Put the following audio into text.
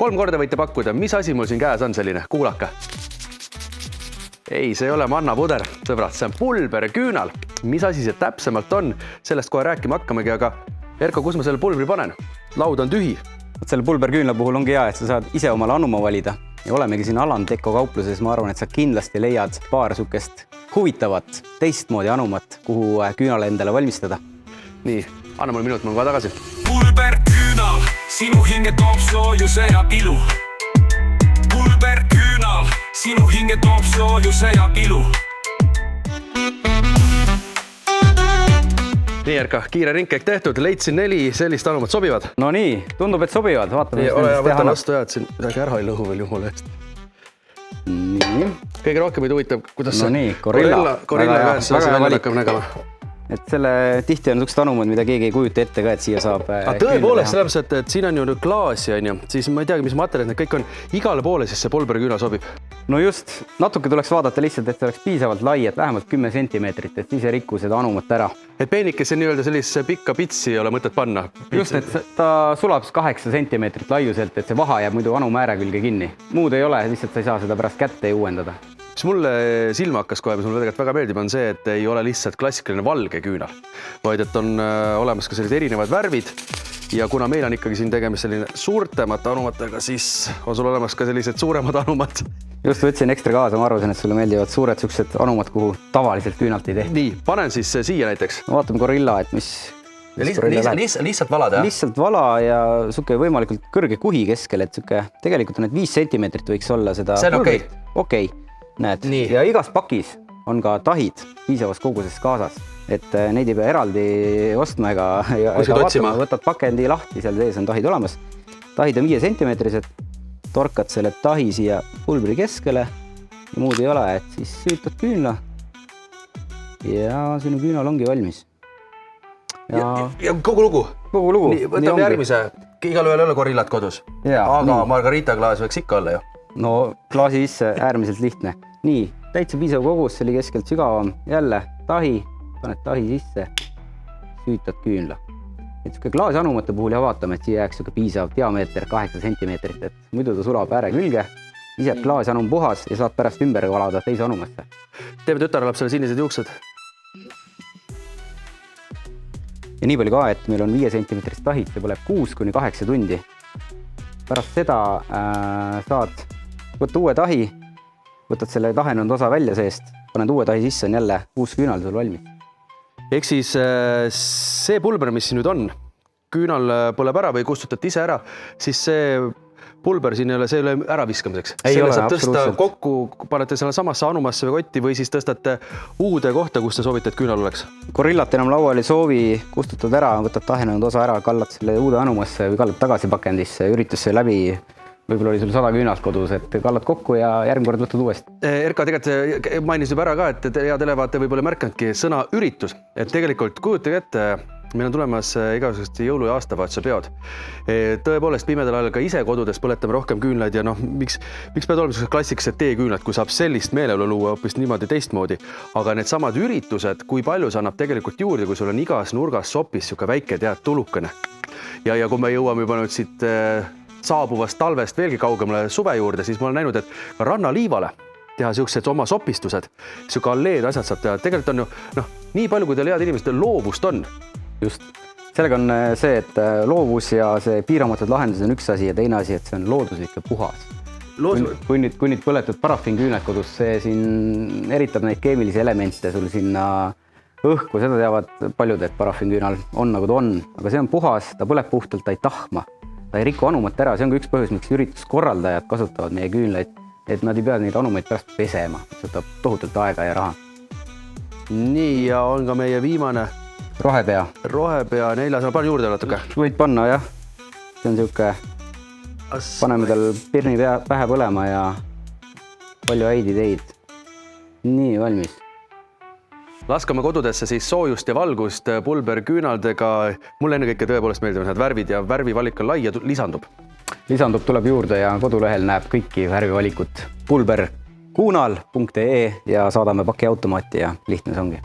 3 korda võite pakkuda, mis asi mul siin käes on selline, kuulake. Ei, see ei ole mannapuder, sõbrad, see on pulberküünal. Mis asi see täpsemalt on, sellest kohe rääkima hakkamegi, aga Erko, kus ma selle pulbri panen? Laud on tühi. Selle pulberküünla puhul ongi hea, et sa saad ise omale anuma valida ja olemegi siin Alan Deco kaupluses. Ma arvan, et sa kindlasti leiad paar sukest huvitavat teistmoodi anumat, kuhu küünale endale valmistada. Nii, anna mulle minut, ma olen tagasi. Pulberküünal, sinu hinge toob soojuse ja ilu. Pulberküünal, sinu hinge toob soojuse ja ilu. Nii, Erka, kiire ringkäik tehtud, leidsin 4 sellist anumat, sobivad? No nii, tundub, et sobivad. Vaatame, võtan vastu ja, et siin midagi ära ei lõhu veel jumala eest. Nii. Kõige rohkem ei huvitav, kuidas no nii, Gorilla käes see välja hakkab nägema. Et selle tihti on sukest anumad, mida keegi ei kujuta ette ka, et siia saab tõepoolest, sellepärast, et siin on ju klaasi, siis ma ei teagi, mis materjalid need kõik on. Igale poole siis see pulberküünal sobib. No just, natuke tuleks vaadata lihtsalt, et see oleks piisavalt lai, et vähemalt 10 sentimeetrit, et siis ei rikku seda anumat ära. Et peenikese nii-öelda sellise pikka pitsi ei ole mõtet panna. Just, et ta sulab 8 sentimeetrit laiuselt, et see vaha jääb muidu anumääre külge kinni. Muud ei ole, lihtsalt sa ei saa seda pärast kätte ei uuendada. Mis mulle silma hakkas kohe, mis mulle tegelikult väga meeldib, on see, et ei ole lihtsalt klassikaline valge küünal, vaid et on olemas ka sellised erinevad värvid. Ja kuna meil on ikkagi siin tegemist selline suurtemate anumatega, siis on sul olemas ka sellised suuremad anumad. Just võtsin ekstra kaasa, ma arvasin, et sulle meeldivad suured suksed anumad, kuhu tavaliselt küünalt ei tehta. Nii, panen siis siia näiteks. Vaatame Gorilla, et mis... Lihtsalt valad, jah? Lihtsalt vala ja suke võimalikult kõrge kuhi keskel, et suke tegelikult on need 5 sentimeetrit võiks olla seda... See on okei. Okei, näed. Nii. Ja igas pakis on ka tahid piisavas koguses kaasas, et neid ei pea eraldi ostma ega vaatama, võtad pakendi lahti, seal sees on tahid olemas. Tahid on 5 sentimeetrised, torkad selle tahi siia pulbri keskele ja muud ei ole, et siis süütad küünla ja sinu küünal ongi valmis. Ja kogu lugu? Kogu lugu. Nii, võtame järgmise, igal ühel ei ole Gorillat kodus, aga Margarita klaas võiks ikka olla ju. No klaasi sisse äärmiselt lihtne. Nii, täitsa piisav kogus, see oli keskelt sügavam. Jälle tahi, paned tahi sisse, süütad küünla. Et suke klaasi anumate puhul ja vaatame, et siia jääks suke piisav diameeter 8 sentimeetrit, et muidu ta sulab ääre külge, iseb klaasi anum puhas ja saad pärast ümber valada teise anumasse. Teeme tütarlapsele sinised juuksed. Ja nii palju ka, et meil on 5 sentimeetrist tahid, see põleb 6–8 tundi. Pärast seda saad võtta uue tahi, võtad selle tahenud osa välja seest, paned uue tahi sisse, on jälle uus küünal sul valmis. Ehk siis see pulber, mis siin nüüd on, küünal põleb ära või kustutad ise ära, siis see pulber siin ei ole ära viskamiseks. Selle saab tõsta kokku, panete selle samasse anumasse või kotti või siis tõstate uude kohta, kus te soovite, et küünal oleks. Gorillat enam laual ei soovi, kustutad ära, võtad tahenud osa ära, kallad selle uude anumasse või kallad tagasi pakendisse, üritus see läbi. Võib-olla oli sul 100 küünalt kodus, et kallad kokku ja järgmine kord võtad uuesti. Erka tegelikult mainis juba ära ka, et hea televaate võib-olla märkanudki sõna üritus. Et tegelikult kujutage ette, meil on tulemas igasugust jõulu- ja aastavahetuse peod. Tõepoolest pimedal ajal ka ise kodudes põletame rohkem küünlaid ja miks pead olema klassikalised teeküünlad, kui saab sellist meeleolu luua hoopis niimoodi teistmoodi. Aga need samad üritused, kui palju see annab tegelikult juurde, kui sul on igas nurgas sopis siuke väike tulukene. Ja kui me jõuame juba nüüd siit saabuvast talvest veelgi kaugemale suve juurde, siis ma olen näinud, et rannaliivale teha siuksed oma sopistused, siuke alleed asjad saab teha. Tegelikult on ju, nii palju, kui teil head inimestel loovust on. Just. Sellega on see, et loovus ja see piiramatud lahendus on üks asi ja teine asi, et see on looduslik ja puhas. Kui nüüd põletud parafinküüned kodus, see siin eritab neid keemilisi elemente sul sinna õhku, seda teavad paljud, et parafinküünal on nagu ta on, aga see on puhas, ta põleb puhtalt, ta ei tahma. Ta ei riku anumat ära, see on ka üks põhjus, miks ürituskorraldajad kasutavad meie küünlaid, et nad ei pea neid anumaid pärast pesema, see võtab tohutult aega ja raha. Nii, ja on ka meie viimane rohepea 400, pane juurde natuke. Võid panna, jah. See on siuke, paneme tal pirni pähe põlema ja palju häid ideid. Nii, valmis. Laskame kodudesse siis soojust ja valgust pulberküünaldega. Mulle ennekõike tõepoolest meeldivad need värvid ja värvivalik on lai ja lisandub. Lisandub, tuleb juurde ja kodulehel näeb kõiki värvivalikut pulberkuunal.ee ja saadame pakiautomaati ja lihtne see ongi.